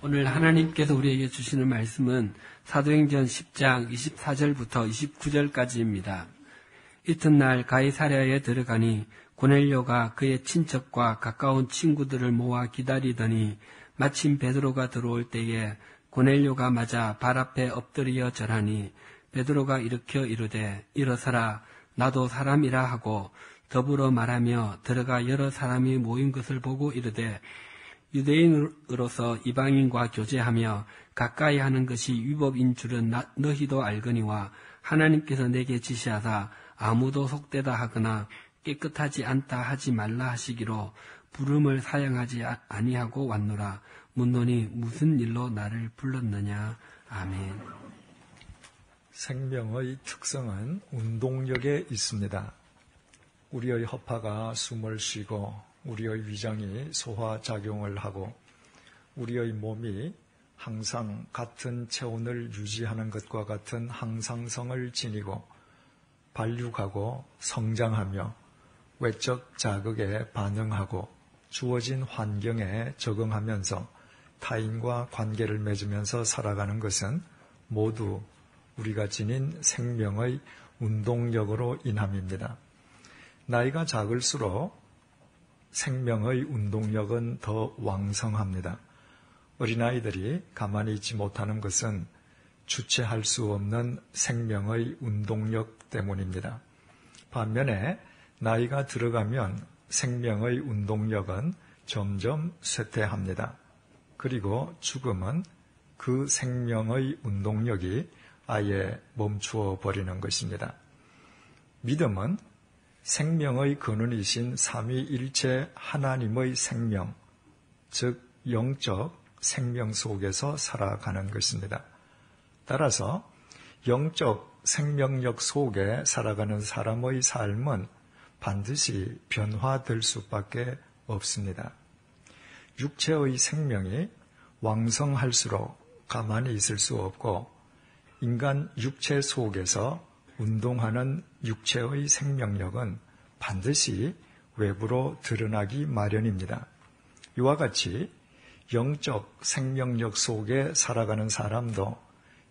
오늘 하나님께서 우리에게 주시는 말씀은 사도행전 10장 24절부터 29절까지입니다. 이튿날 가이사랴에 들어가니 고넬료가 그의 친척과 가까운 친구들을 모아 기다리더니 마침 베드로가 들어올 때에 고넬료가 맞아 발 앞에 엎드려 절하니 베드로가 일으켜 이르되 일어서라 나도 사람이라 하고 더불어 말하며 들어가 여러 사람이 모인 것을 보고 이르되 유대인으로서 이방인과 교제하며 가까이 하는 것이 위법인 줄은 너희도 알거니와 하나님께서 내게 지시하사 아무도 속되다 하거나 깨끗하지 않다 하지 말라 하시기로 부름을 사양하지 아니하고 왔노라. 묻노니 무슨 일로 나를 불렀느냐. 아멘. 생명의 특성은 운동력에 있습니다. 우리의 허파가 숨을 쉬고 우리의 위장이 소화작용을 하고 우리의 몸이 항상 같은 체온을 유지하는 것과 같은 항상성을 지니고 발육하고 성장하며 외적 자극에 반응하고 주어진 환경에 적응하면서 타인과 관계를 맺으면서 살아가는 것은 모두 우리가 지닌 생명의 운동력으로 인함입니다. 나이가 작을수록 생명의 운동력은 더 왕성합니다. 어린아이들이 가만히 있지 못하는 것은 주체할 수 없는 생명의 운동력 때문입니다. 반면에 나이가 들어가면 생명의 운동력은 점점 쇠퇴합니다. 그리고 죽음은 그 생명의 운동력이 아예 멈추어 버리는 것입니다. 믿음은 생명의 근원이신 삼위일체 하나님의 생명, 즉 영적 생명 속에서 살아가는 것입니다. 따라서 영적 생명력 속에 살아가는 사람의 삶은 반드시 변화될 수밖에 없습니다. 육체의 생명이 왕성할수록 가만히 있을 수 없고 인간 육체 속에서 운동하는 육체의 생명력은 반드시 외부로 드러나기 마련입니다. 이와 같이 영적 생명력 속에 살아가는 사람도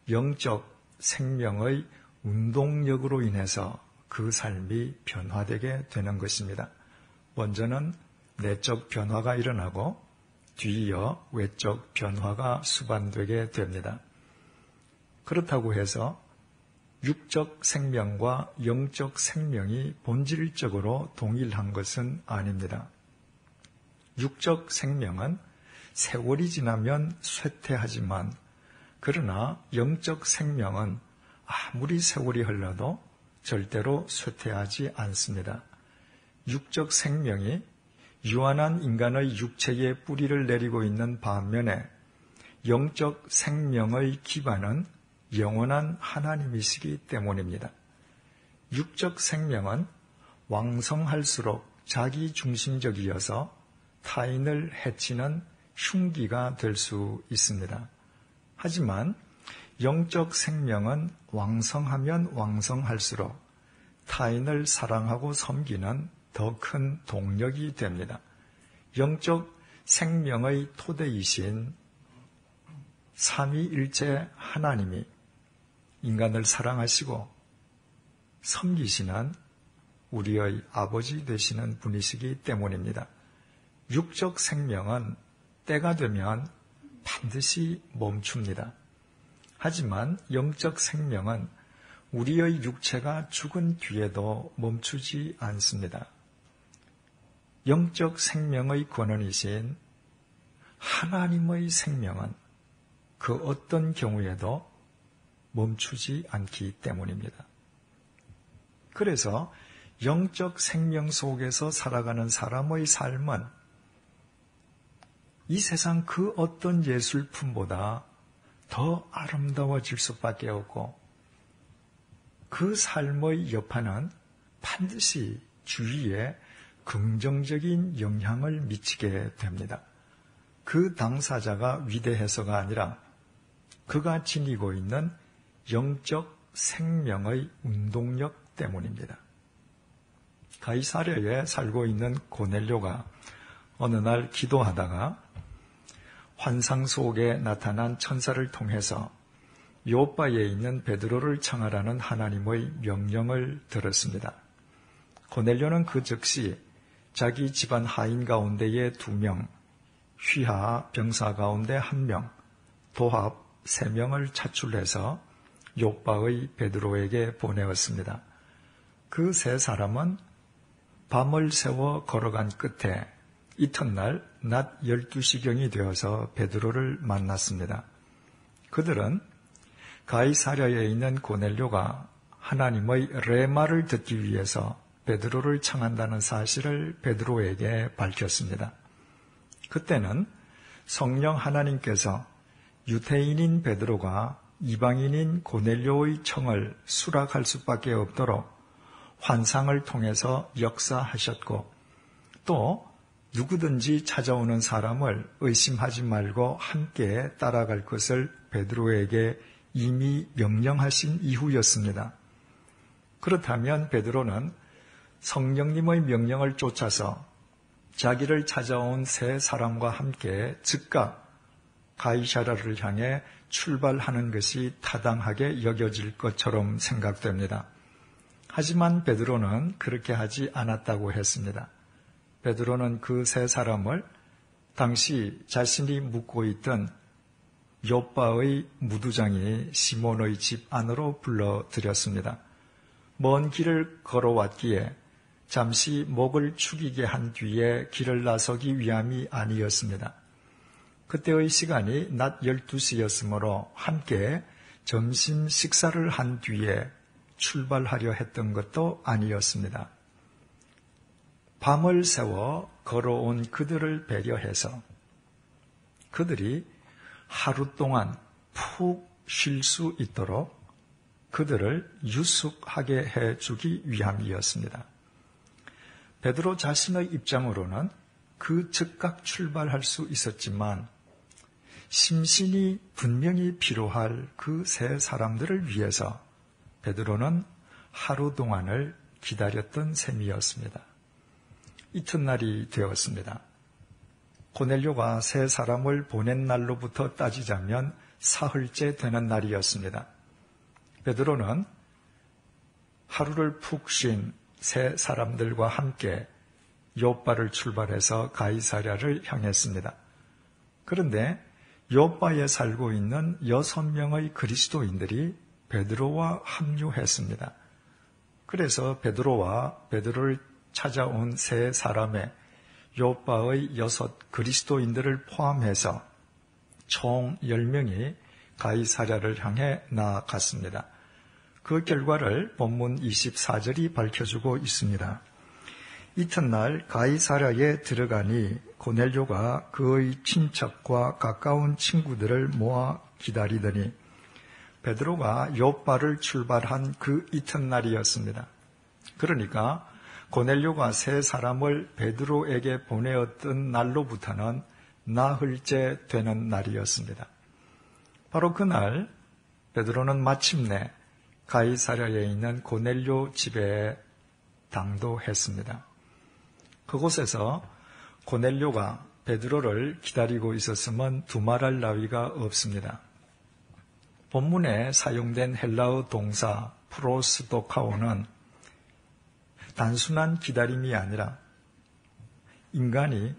영적 생명의 운동력으로 인해서 그 삶이 변화되게 되는 것입니다. 먼저는 내적 변화가 일어나고 뒤이어 외적 변화가 수반되게 됩니다. 그렇다고 해서 육적 생명과 영적 생명이 본질적으로 동일한 것은 아닙니다. 육적 생명은 세월이 지나면 쇠퇴하지만 그러나 영적 생명은 아무리 세월이 흘러도 절대로 쇠퇴하지 않습니다. 육적 생명이 유한한 인간의 육체에 뿌리를 내리고 있는 반면에 영적 생명의 기반은 영원한 하나님이시기 때문입니다. 육적 생명은 왕성할수록 자기중심적이어서 타인을 해치는 흉기가 될 수 있습니다. 하지만 영적 생명은 왕성하면 왕성할수록 타인을 사랑하고 섬기는 더 큰 동력이 됩니다. 영적 생명의 토대이신 삼위일체 하나님이 인간을 사랑하시고 섬기시는 우리의 아버지 되시는 분이시기 때문입니다. 육적 생명은 때가 되면 반드시 멈춥니다. 하지만 영적 생명은 우리의 육체가 죽은 뒤에도 멈추지 않습니다. 영적 생명의 근원이신 하나님의 생명은 그 어떤 경우에도 멈추지 않기 때문입니다. 그래서 영적 생명 속에서 살아가는 사람의 삶은 이 세상 그 어떤 예술품보다 더 아름다워질 수밖에 없고 그 삶의 여파는 반드시 주위에 긍정적인 영향을 미치게 됩니다. 그 당사자가 위대해서가 아니라 그가 지니고 있는 영적 생명의 운동력 때문입니다. 가이사랴에 살고 있는 고넬료가 어느 날 기도하다가 환상 속에 나타난 천사를 통해서 요바에 있는 베드로를 청하라는 하나님의 명령을 들었습니다. 고넬료는 그 즉시 자기 집안 하인 가운데에 2명, 휘하 병사 가운데 1명, 도합 3명을 차출해서 요바의 베드로에게 보내었습니다. 그 3사람은 밤을 새워 걸어간 끝에 이튿날 낮 12시경이 되어서 베드로를 만났습니다. 그들은 가이사랴에 있는 고넬료가 하나님의 레마를 듣기 위해서 베드로를 청한다는 사실을 베드로에게 밝혔습니다. 그때는 성령 하나님께서 유대인인 베드로가 이방인인 고넬료의 청을 수락할 수밖에 없도록 환상을 통해서 역사하셨고, 또 누구든지 찾아오는 사람을 의심하지 말고 함께 따라갈 것을 베드로에게 이미 명령하신 이후였습니다. 그렇다면 베드로는 성령님의 명령을 쫓아서 자기를 찾아온 3사람과 함께 즉각 가이사랴를 향해 출발하는 것이 타당하게 여겨질 것처럼 생각됩니다. 하지만 베드로는 그렇게 하지 않았다고 했습니다. 베드로는 그 3사람을 당시 자신이 묵고 있던 요바의 무두장이 시몬의 집 안으로 불러들였습니다. 먼 길을 걸어왔기에 잠시 목을 축이게 한 뒤에 길을 나서기 위함이 아니었습니다. 그때의 시간이 낮 12시였으므로 함께 점심 식사를 한 뒤에 출발하려 했던 것도 아니었습니다. 밤을 새워 걸어온 그들을 배려해서 그들이 하루 동안 푹 쉴 수 있도록 그들을 유숙하게 해주기 위함이었습니다. 베드로 자신의 입장으로는 그 즉각 출발할 수 있었지만 심신이 분명히 필요할 그 3사람들을 위해서 베드로는 하루 동안을 기다렸던 셈이었습니다. 이튿날이 되었습니다. 고넬료가 3사람을 보낸 날로부터 따지자면 사흘째 되는 날이었습니다. 베드로는 하루를 푹 쉰 3사람들과 함께 요바를 출발해서 가이사랴를 향했습니다. 그런데 요바에 살고 있는 6명의 그리스도인들이 베드로와 합류했습니다. 그래서 베드로를 찾아온 3사람의 요바의 6 그리스도인들을 포함해서 총 10명이 가이사랴를 향해 나아갔습니다. 그 결과를 본문 24절이 밝혀주고 있습니다. 이튿날 가이사랴에 들어가니 고넬료가 그의 친척과 가까운 친구들을 모아 기다리더니 베드로가 요바를 출발한 그 이튿날이었습니다. 그러니까 고넬료가 3사람을 베드로에게 보내었던 날로부터는 나흘째 되는 날이었습니다. 바로 그날 베드로는 마침내 가이사랴에 있는 고넬료 집에 당도했습니다. 그곳에서 고넬료가 베드로를 기다리고 있었으면 두말할 나위가 없습니다. 본문에 사용된 헬라어 동사 프로스도카오는 단순한 기다림이 아니라 인간이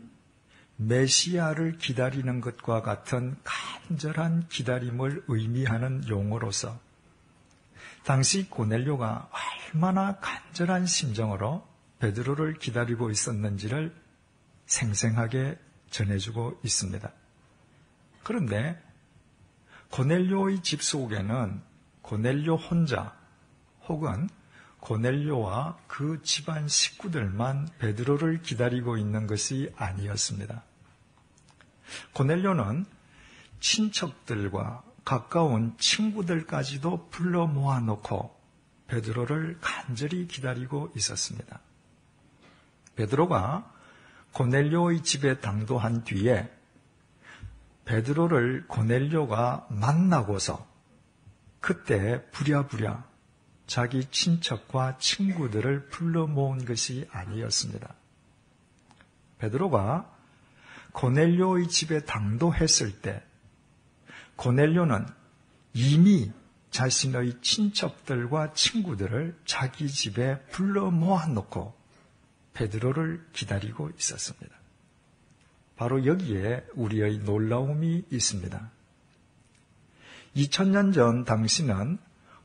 메시아를 기다리는 것과 같은 간절한 기다림을 의미하는 용어로서 당시 고넬료가 얼마나 간절한 심정으로 베드로를 기다리고 있었는지를 생생하게 전해주고 있습니다. 그런데 고넬료의 집 속에는 고넬료 혼자 혹은 고넬료와 그 집안 식구들만 베드로를 기다리고 있는 것이 아니었습니다. 고넬료는 친척들과 가까운 친구들까지도 불러 모아놓고 베드로를 간절히 기다리고 있었습니다. 베드로가 고넬료의 집에 당도한 뒤에 베드로를 고넬료가 만나고서 그때 부랴부랴 자기 친척과 친구들을 불러 모은 것이 아니었습니다. 베드로가 고넬료의 집에 당도했을 때 고넬료는 이미 자신의 친척들과 친구들을 자기 집에 불러 모아놓고 베드로를 기다리고 있었습니다. 바로 여기에 우리의 놀라움이 있습니다. 2000년 전 당시는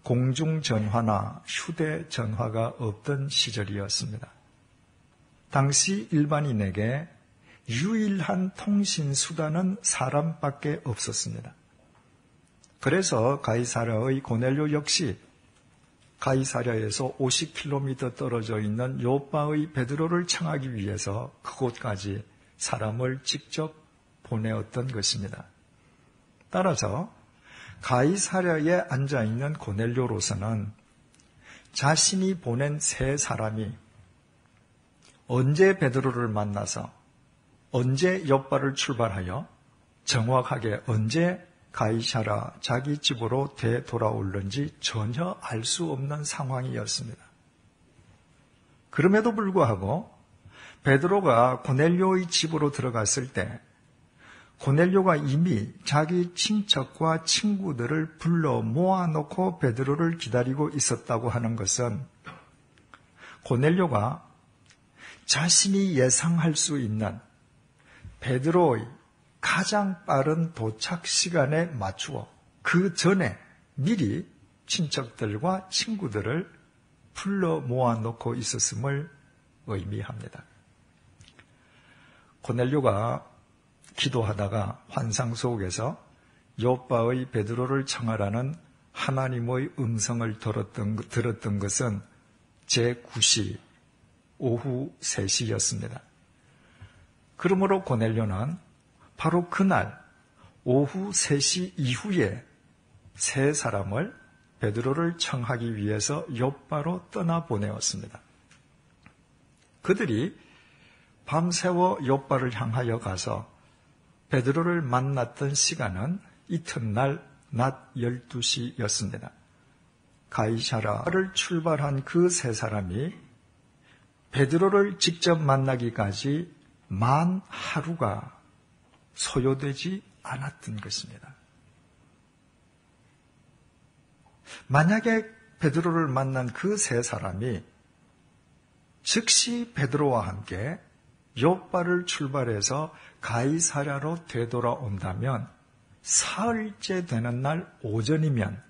공중전화나 휴대전화가 없던 시절이었습니다. 당시 일반인에게 유일한 통신수단은 사람밖에 없었습니다. 그래서 가이사랴의 고넬료 역시 가이사랴에서 50km 떨어져 있는 요빠의 베드로를 청하기 위해서 그곳까지 사람을 직접 보내었던 것입니다. 따라서 가이사랴에 앉아있는 고넬료로서는 자신이 보낸 세 사람이 언제 베드로를 만나서 언제 요빠를 출발하여 정확하게 언제 가이사랴 자기 집으로 되돌아올는지 전혀 알 수 없는 상황이었습니다. 그럼에도 불구하고 베드로가 고넬료의 집으로 들어갔을 때 고넬료가 이미 자기 친척과 친구들을 불러 모아놓고 베드로를 기다리고 있었다고 하는 것은 고넬료가 자신이 예상할 수 있는 베드로의 가장 빠른 도착 시간에 맞추어 그 전에 미리 친척들과 친구들을 불러 모아놓고 있었음을 의미합니다. 고넬료가 기도하다가 환상 속에서 요빠의 베드로를 청하라는 하나님의 음성을 들었던 것은 제9시 오후 3시였습니다. 그러므로 고넬료는 바로 그날 오후 3시 이후에 세 사람을 베드로를 청하기 위해서 요빠로 떠나보내었습니다. 그들이 밤새워 요빠를 향하여 가서 베드로를 만났던 시간은 이튿날 낮 12시였습니다. 가이사랴를 출발한 그 세 사람이 베드로를 직접 만나기까지 만 하루가 소요되지 않았던 것입니다. 만약에 베드로를 만난 그 세 사람이 즉시 베드로와 함께 요빠를 출발해서 가이사랴로 되돌아온다면 사흘째 되는 날 오전이면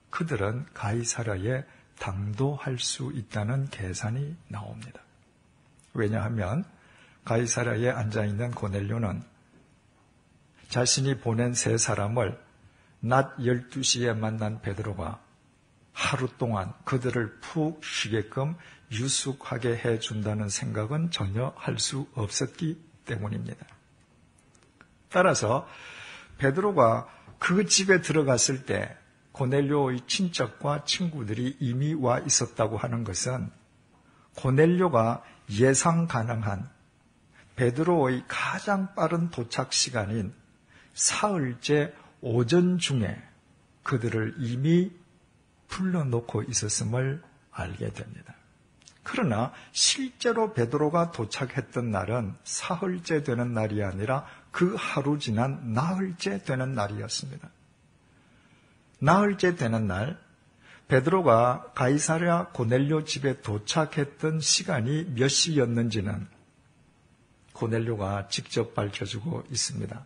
그들은 가이사랴에 당도할 수 있다는 계산이 나옵니다. 왜냐하면 가이사랴에 앉아있는 고넬료는 자신이 보낸 세 사람을 낮 12시에 만난 베드로가 하루 동안 그들을 푹 쉬게끔 유숙하게 해준다는 생각은 전혀 할 수 없었기 때문입니다. 따라서 베드로가 그 집에 들어갔을 때 고넬료의 친척과 친구들이 이미 와 있었다고 하는 것은 고넬료가 예상 가능한 베드로의 가장 빠른 도착 시간인 사흘째 오전 중에 그들을 이미 불러놓고 있었음을 알게 됩니다. 그러나 실제로 베드로가 도착했던 날은 사흘째 되는 날이 아니라 그 하루 지난 나흘째 되는 날이었습니다. 나흘째 되는 날 베드로가 가이사랴 고넬료 집에 도착했던 시간이 몇 시였는지는 고넬료가 직접 밝혀주고 있습니다.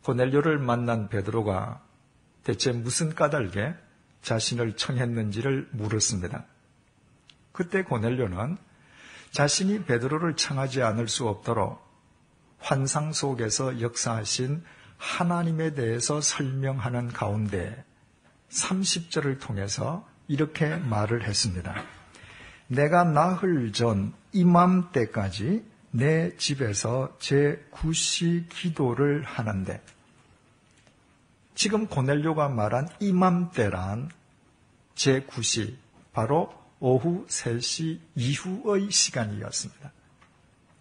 고넬료를 만난 베드로가 대체 무슨 까닭에 자신을 청했는지를 물었습니다. 그때 고넬료는 자신이 베드로를 청하지 않을 수 없도록 환상 속에서 역사하신 하나님에 대해서 설명하는 가운데 30절을 통해서 이렇게 말을 했습니다. 내가 나흘 전 이맘때까지 내 집에서 제9시 기도를 하는데, 지금 고넬료가 말한 이맘때란 제9시, 바로 오후 3시 이후의 시간이었습니다.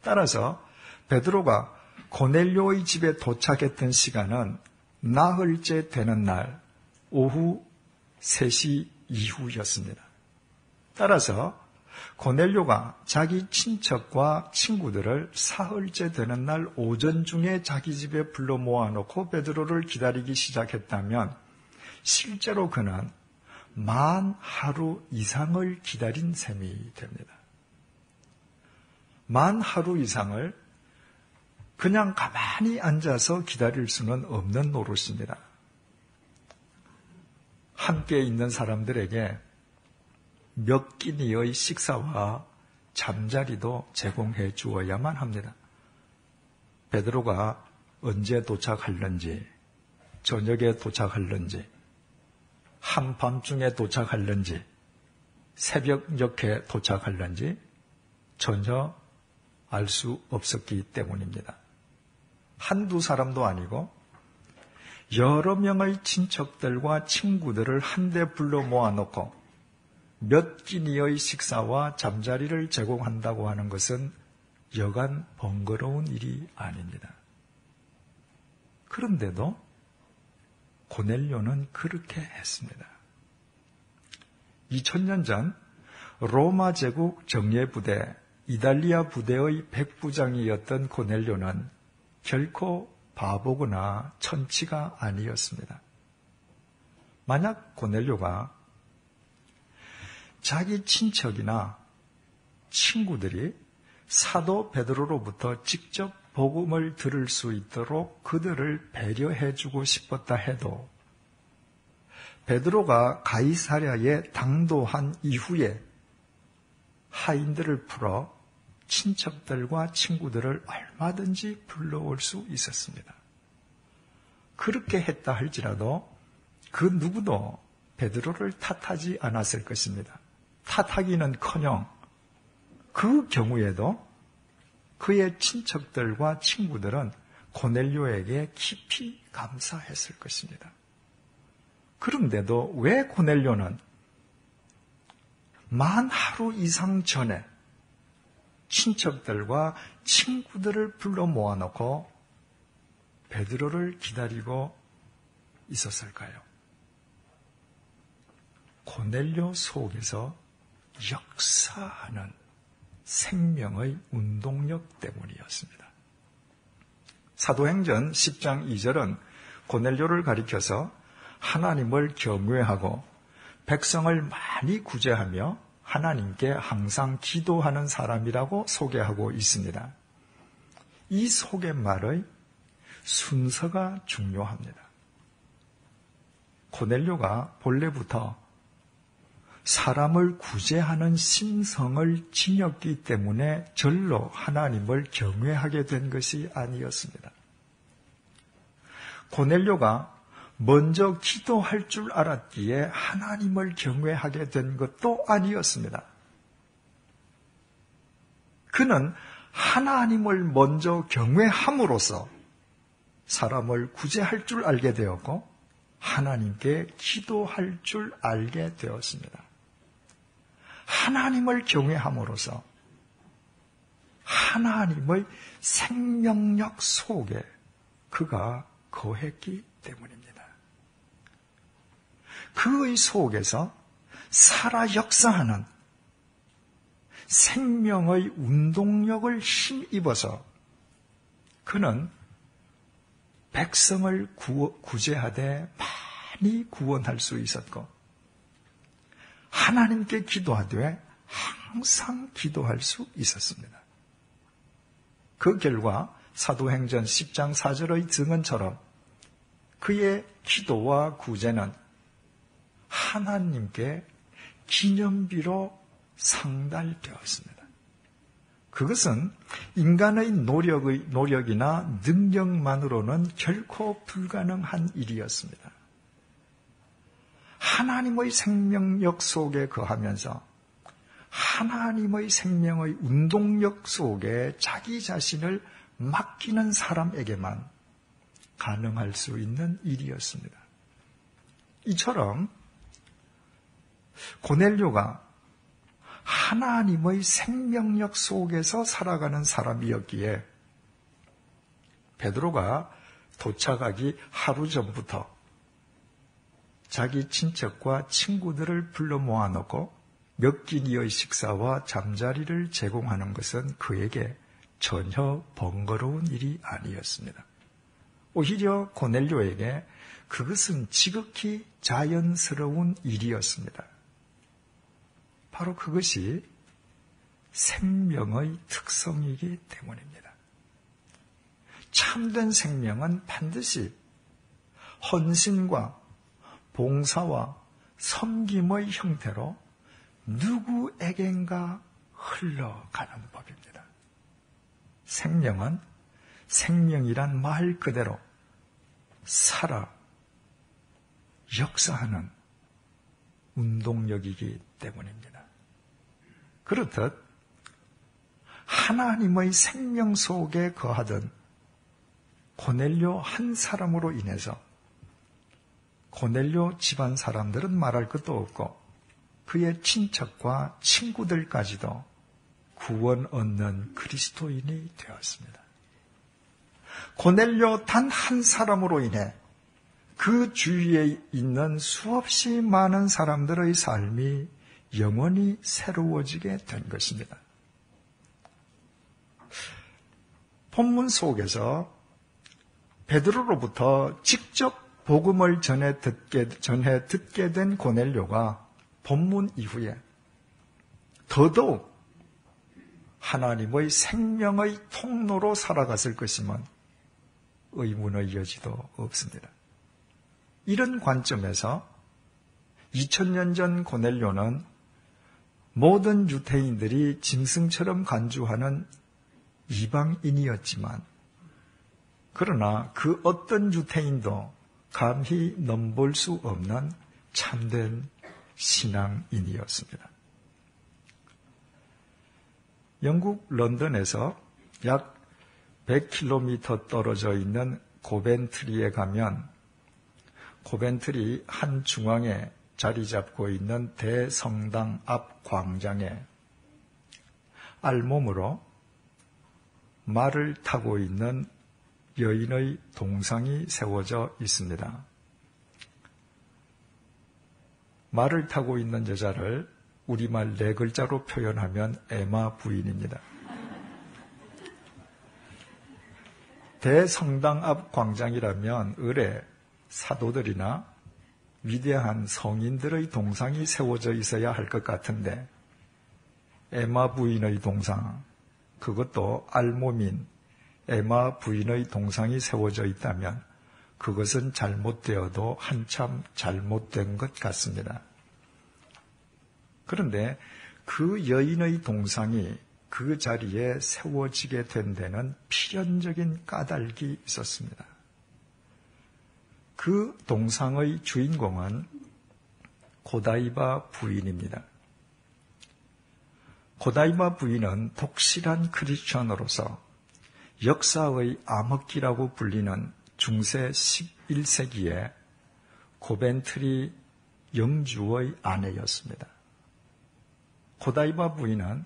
따라서 베드로가 고넬료의 집에 도착했던 시간은 나흘째 되는 날 오후 3시 이후였습니다. 따라서 고넬료가 자기 친척과 친구들을 사흘째 되는 날 오전 중에 자기 집에 불러 모아놓고 베드로를 기다리기 시작했다면 실제로 그는 만 하루 이상을 기다린 셈이 됩니다. 만 하루 이상을 그냥 가만히 앉아서 기다릴 수는 없는 노릇입니다. 함께 있는 사람들에게 몇 끼니의 식사와 잠자리도 제공해 주어야만 합니다. 베드로가 언제 도착할는지, 저녁에 도착할는지, 한밤중에 도착할는지, 새벽녘에 도착할는지 전혀 알 수 없었기 때문입니다. 한두 사람도 아니고 여러 명의 친척들과 친구들을 한데 불러 모아놓고 몇 끼니의 식사와 잠자리를 제공한다고 하는 것은 여간 번거로운 일이 아닙니다. 그런데도 고넬료는 그렇게 했습니다. 2000년 전 로마 제국 정예부대 이달리아 부대의 백부장이었던 고넬료는 결코 바보거나 천치가 아니었습니다. 만약 고넬료가 자기 친척이나 친구들이 사도 베드로로부터 직접 복음을 들을 수 있도록 그들을 배려해주고 싶었다 해도 베드로가 가이사랴에 당도한 이후에 하인들을 풀어 친척들과 친구들을 얼마든지 불러올 수 있었습니다. 그렇게 했다 할지라도 그 누구도 베드로를 탓하지 않았을 것입니다. 탓하기는커녕 그 경우에도 그의 친척들과 친구들은 고넬료에게 깊이 감사했을 것입니다. 그런데도 왜 고넬료는 만 하루 이상 전에 친척들과 친구들을 불러 모아놓고 베드로를 기다리고 있었을까요? 고넬료 속에서 역사하는 생명의 운동력 때문이었습니다. 사도행전 10장 2절은 고넬료를 가리켜서 하나님을 경외하고 백성을 많이 구제하며 하나님께 항상 기도하는 사람이라고 소개하고 있습니다. 이 소개말의 순서가 중요합니다. 고넬료가 본래부터 사람을 구제하는 심성을 지녔기 때문에 절로 하나님을 경외하게 된 것이 아니었습니다. 고넬료가 먼저 기도할 줄 알았기에 하나님을 경외하게 된 것도 아니었습니다. 그는 하나님을 먼저 경외함으로써 사람을 구제할 줄 알게 되었고 하나님께 기도할 줄 알게 되었습니다. 하나님을 경외함으로써 하나님의 생명력 속에 그가 거했기 때문입니다. 그의 속에서 살아 역사하는 생명의 운동력을 힘입어서 그는 백성을 구제하되 많이 구원할 수 있었고 하나님께 기도하되 항상 기도할 수 있었습니다. 그 결과 사도행전 10장 4절의 증언처럼 그의 기도와 구제는 하나님께 기념비로 상달되었습니다. 그것은 인간의 노력이나 능력만으로는 결코 불가능한 일이었습니다. 하나님의 생명력 속에 거하면서 하나님의 생명의 운동력 속에 자기 자신을 맡기는 사람에게만 가능할 수 있는 일이었습니다. 이처럼 고넬료가 하나님의 생명력 속에서 살아가는 사람이었기에 베드로가 도착하기 하루 전부터 자기 친척과 친구들을 불러 모아놓고 몇 끼니의 식사와 잠자리를 제공하는 것은 그에게 전혀 번거로운 일이 아니었습니다. 오히려 고넬료에게 그것은 지극히 자연스러운 일이었습니다. 바로 그것이 생명의 특성이기 때문입니다. 참된 생명은 반드시 헌신과 봉사와 섬김의 형태로 누구에겐가 흘러가는 법입니다. 생명은 생명이란 말 그대로 살아 역사하는 운동력이기 때문입니다. 그렇듯 하나님의 생명 속에 거하던 고넬료 한 사람으로 인해서 고넬료 집안 사람들은 말할 것도 없고 그의 친척과 친구들까지도 구원 얻는 그리스도인이 되었습니다. 고넬료 단 한 사람으로 인해 그 주위에 있는 수없이 많은 사람들의 삶이 영원히 새로워지게 된 것입니다. 본문 속에서 베드로로부터 직접 복음을 전해 듣게 된 고넬료가 본문 이후에 더더욱 하나님의 생명의 통로로 살아갔을 것이면 의문의 여지도 없습니다. 이런 관점에서 2000년 전 고넬료는 모든 유대인들이 짐승처럼 간주하는 이방인이었지만 그러나 그 어떤 유대인도 감히 넘볼 수 없는 참된 신앙인이었습니다. 영국 런던에서 약 100km 떨어져 있는 고벤트리에 가면 고벤트리 한 중앙에 자리 잡고 있는 대성당 앞 광장에 알몸으로 말을 타고 있는 여인의 동상이 세워져 있습니다. 말을 타고 있는 여자를 우리말 4글자로 표현하면 에마 부인입니다. 대성당 앞 광장이라면 을에 사도들이나 위대한 성인들의 동상이 세워져 있어야 할 것 같은데 에마 부인의 동상, 그것도 알몸인 에마 부인의 동상이 세워져 있다면 그것은 잘못되어도 한참 잘못된 것 같습니다. 그런데 그 여인의 동상이 그 자리에 세워지게 된 데는 필연적인 까닭이 있었습니다. 그 동상의 주인공은 고다이바 부인입니다. 고다이바 부인은 독실한 크리스천으로서 역사의 암흑기라고 불리는 중세 11세기에 고벤트리 영주의 아내였습니다. 고다이바 부인은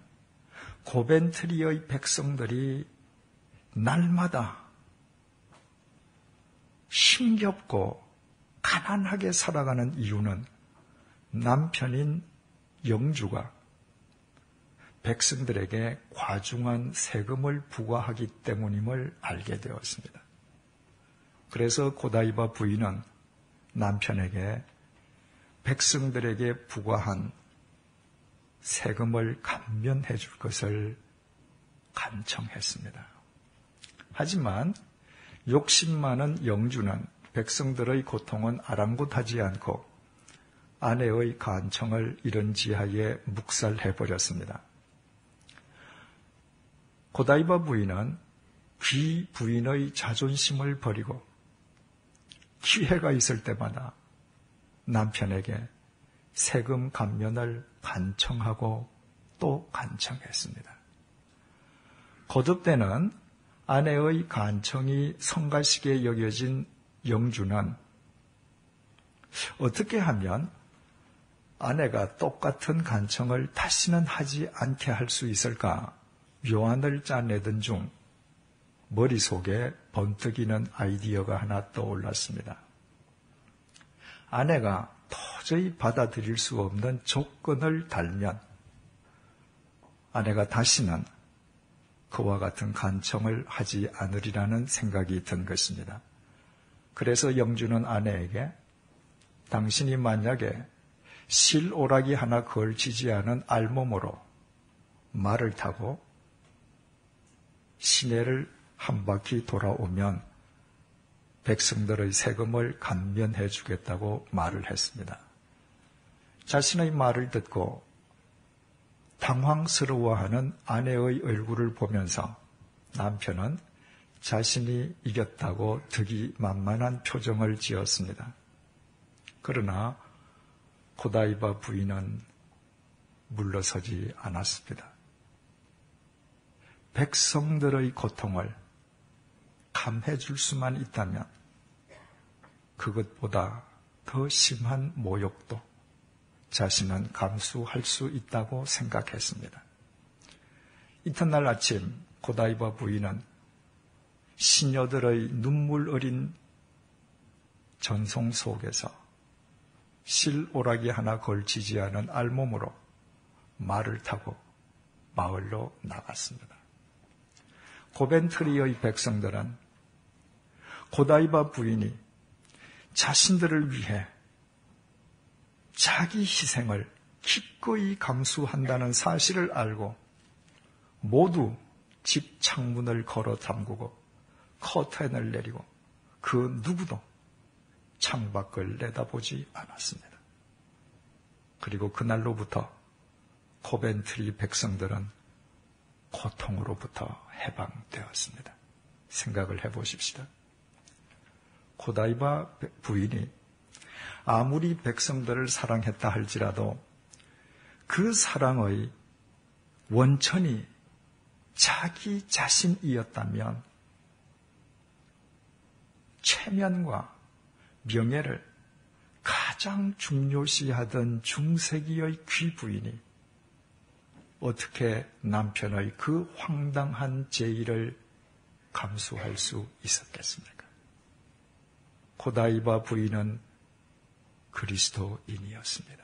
고벤트리의 백성들이 날마다 힘겹고 가난하게 살아가는 이유는 남편인 영주가 백성들에게 과중한 세금을 부과하기 때문임을 알게 되었습니다. 그래서 고다이바 부인은 남편에게 백성들에게 부과한 세금을 감면해 줄 것을 간청했습니다. 하지만 욕심 많은 영주는 백성들의 고통은 아랑곳하지 않고 아내의 간청을 이런 지하에 묵살해버렸습니다. 고다이바 부인은 귀 부인의 자존심을 버리고 기회가 있을 때마다 남편에게 세금 감면을 간청하고 또 간청했습니다. 거듭되는 아내의 간청이 성가시게 여겨진 영주는 어떻게 하면 아내가 똑같은 간청을 다시는 하지 않게 할 수 있을까 묘안을 짜내던 중 머릿속에 번뜩이는 아이디어가 하나 떠올랐습니다. 아내가 도저히 받아들일 수 없는 조건을 달면 아내가 다시는 그와 같은 간청을 하지 않으리라는 생각이 든 것입니다. 그래서 영주는 아내에게 당신이 만약에 실오라기 하나 걸치지 않은 알몸으로 말을 타고 시내를 한 바퀴 돌아오면 백성들의 세금을 감면해 주겠다고 말을 했습니다. 자신의 말을 듣고 당황스러워하는 아내의 얼굴을 보면서 남편은 자신이 이겼다고 득이 만만한 표정을 지었습니다. 그러나 고다이바 부인은 물러서지 않았습니다. 백성들의 고통을 감해줄 수만 있다면 그것보다 더 심한 모욕도 자신은 감수할 수 있다고 생각했습니다. 이튿날 아침 고다이바 부인은 시녀들의 눈물 어린 전송 속에서 실오라기 하나 걸치지 않은 알몸으로 말을 타고 마을로 나갔습니다. 고벤트리의 백성들은 고다이바 부인이 자신들을 위해 자기 희생을 기꺼이 감수한다는 사실을 알고 모두 집 창문을 걸어 잠그고 커튼을 내리고 그 누구도 창밖을 내다보지 않았습니다. 그리고 그날로부터 코벤트리 백성들은 고통으로부터 해방되었습니다. 생각을 해보십시다. 고다이바 부인이 아무리 백성들을 사랑했다 할지라도 그 사랑의 원천이 자기 자신이었다면 체면과 명예를 가장 중요시하던 중세기의 귀부인이 어떻게 남편의 그 황당한 제의를 감수할 수 있었겠습니까? 고다이바 부인은 그리스도인이었습니다.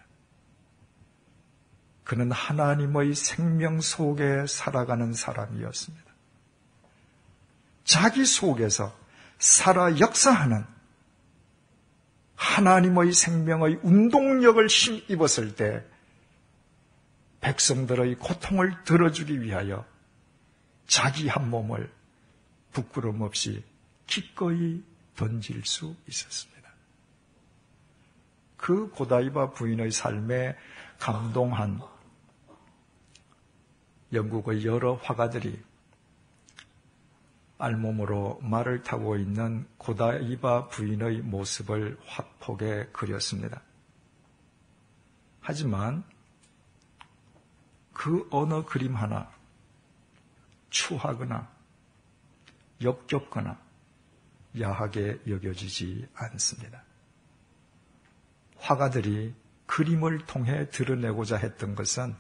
그는 하나님의 생명 속에 살아가는 사람이었습니다. 자기 속에서 살아 역사하는 하나님의 생명의 운동력을 힘입었을 때 백성들의 고통을 들어주기 위하여 자기 한 몸을 부끄럼 없이 기꺼이 던질 수 있었습니다. 그 고다이바 부인의 삶에 감동한 영국의 여러 화가들이 알몸으로 말을 타고 있는 고다이바 부인의 모습을 화폭에 그렸습니다. 하지만 그 어느 그림 하나 추하거나 역겹거나 야하게 여겨지지 않습니다. 화가들이 그림을 통해 드러내고자 했던 것은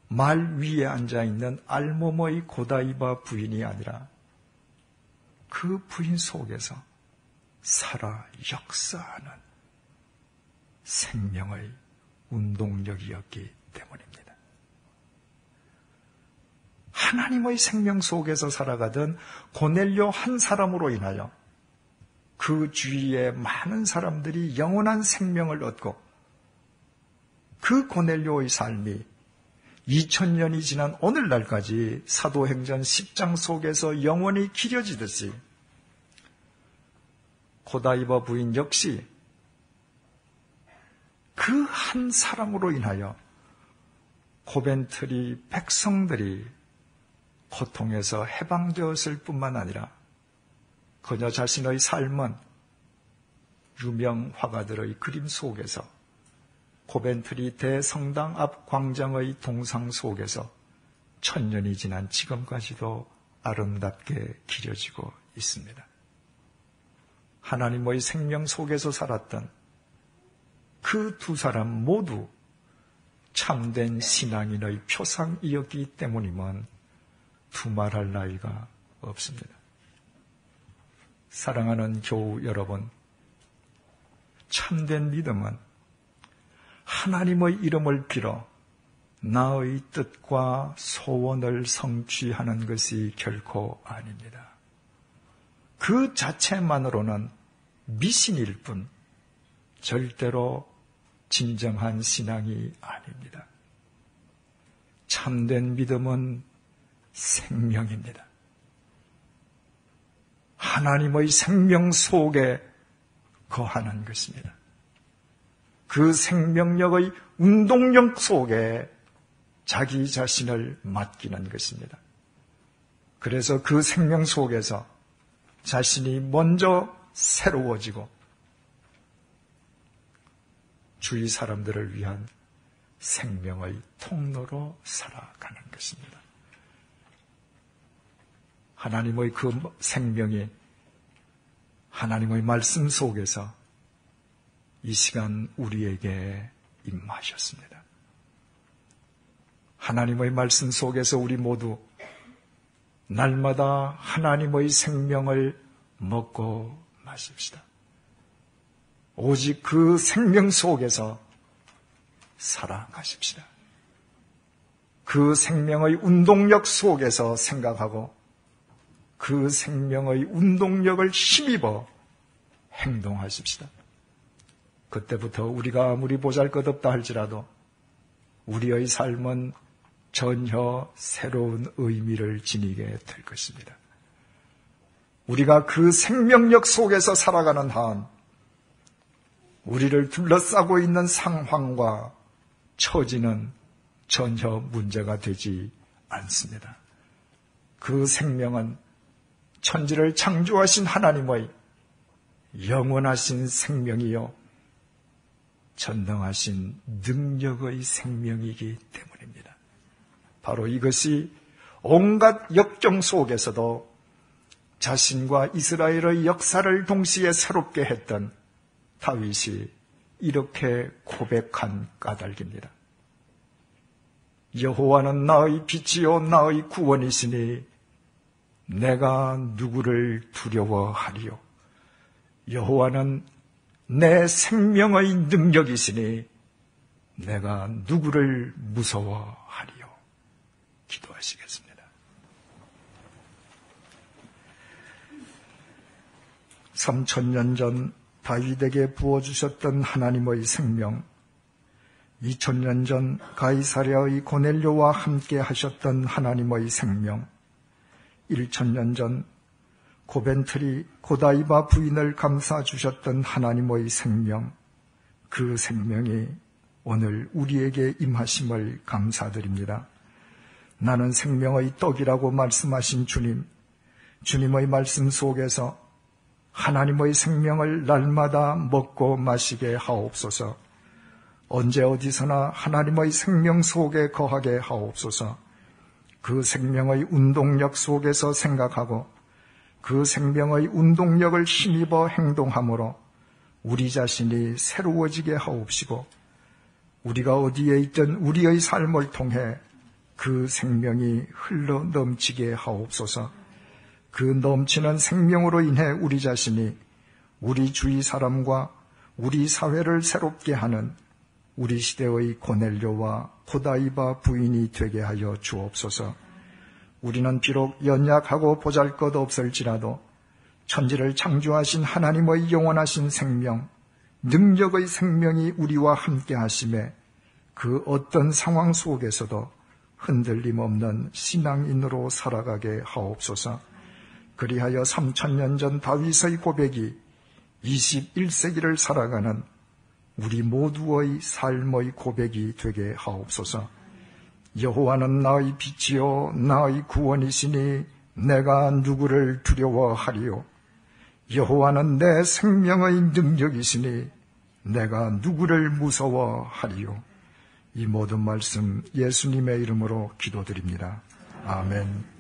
말 위에 앉아있는 알몸의 고다이바 부인이 아니라 그 부인 속에서 살아 역사하는 생명의 운동력이었기 때문입니다. 하나님의 생명 속에서 살아가던 고넬료 한 사람으로 인하여 그 주위에 많은 사람들이 영원한 생명을 얻고 그 고넬료의 삶이 2000년이 지난 오늘날까지 사도행전 10장 속에서 영원히 기려지듯이 고다이바 부인 역시 그 한 사람으로 인하여 코벤트리 백성들이 고통에서 해방되었을 뿐만 아니라 그녀 자신의 삶은 유명 화가들의 그림 속에서 코벤트리 대성당 앞 광장의 동상 속에서 1000년이 지난 지금까지도 아름답게 기려지고 있습니다. 하나님의 생명 속에서 살았던 그 두 사람 모두 참된 신앙인의 표상이었기 때문임은 두말할 나위가 없습니다. 사랑하는 교우 여러분, 참된 믿음은 하나님의 이름을 빌어 나의 뜻과 소원을 성취하는 것이 결코 아닙니다. 그 자체만으로는 미신일 뿐 절대로 진정한 신앙이 아닙니다. 참된 믿음은 생명입니다. 하나님의 생명 속에 거하는 것입니다. 그 생명력의 운동력 속에 자기 자신을 맡기는 것입니다. 그래서 그 생명 속에서 자신이 먼저 새로워지고 주위 사람들을 위한 생명의 통로로 살아가는 것입니다. 하나님의 그 생명이 하나님의 말씀 속에서 이 시간 우리에게 임하셨습니다. 하나님의 말씀 속에서 우리 모두 날마다 하나님의 생명을 먹고 마십시다. 오직 그 생명 속에서 살아가십시다. 그 생명의 운동력 속에서 생각하고 그 생명의 운동력을 힘입어 행동하십시다. 그때부터 우리가 아무리 보잘것없다 할지라도 우리의 삶은 전혀 새로운 의미를 지니게 될 것입니다. 우리가 그 생명력 속에서 살아가는 한 우리를 둘러싸고 있는 상황과 처지는 전혀 문제가 되지 않습니다. 그 생명은 천지를 창조하신 하나님의 영원하신 생명이요 전능하신 능력의 생명이기 때문입니다. 바로 이것이 온갖 역경 속에서도 자신과 이스라엘의 역사를 동시에 새롭게 했던 다윗이 이렇게 고백한 까닭입니다. 여호와는 나의 빛이요 나의 구원이시니 내가 누구를 두려워하리요. 여호와는 내 생명의 능력이시니 내가 누구를 무서워하리요. 기도하시겠습니다. 3000년 전 다윗에게 부어주셨던 하나님의 생명, 2000년 전 가이사랴의 고넬료와 함께 하셨던 하나님의 생명, 1000년 전 고벤트리 고다이바 부인을 감싸 주셨던 하나님의 생명, 그 생명이 오늘 우리에게 임하심을 감사드립니다. 나는 생명의 떡이라고 말씀하신 주님, 주님의 말씀 속에서 하나님의 생명을 날마다 먹고 마시게 하옵소서. 언제 어디서나 하나님의 생명 속에 거하게 하옵소서. 그 생명의 운동력 속에서 생각하고 그 생명의 운동력을 힘입어 행동함으로 우리 자신이 새로워지게 하옵시고 우리가 어디에 있든 우리의 삶을 통해 그 생명이 흘러 넘치게 하옵소서. 그 넘치는 생명으로 인해 우리 자신이 우리 주위 사람과 우리 사회를 새롭게 하는 우리 시대의 고넬료와 고다이바 부인이 되게 하여 주옵소서. 우리는 비록 연약하고 보잘것없을지라도 천지를 창조하신 하나님의 영원하신 생명, 능력의 생명이 우리와 함께 하심에 그 어떤 상황 속에서도 흔들림 없는 신앙인으로 살아가게 하옵소서. 그리하여 3000년 전 다윗의 고백이 21세기를 살아가는 우리 모두의 삶의 고백이 되게 하옵소서. 여호와는 나의 빛이요 나의 구원이시니 내가 누구를 두려워하리요. 여호와는 내 생명의 능력이시니 내가 누구를 무서워하리요. 이 모든 말씀 예수님의 이름으로 기도드립니다. 아멘.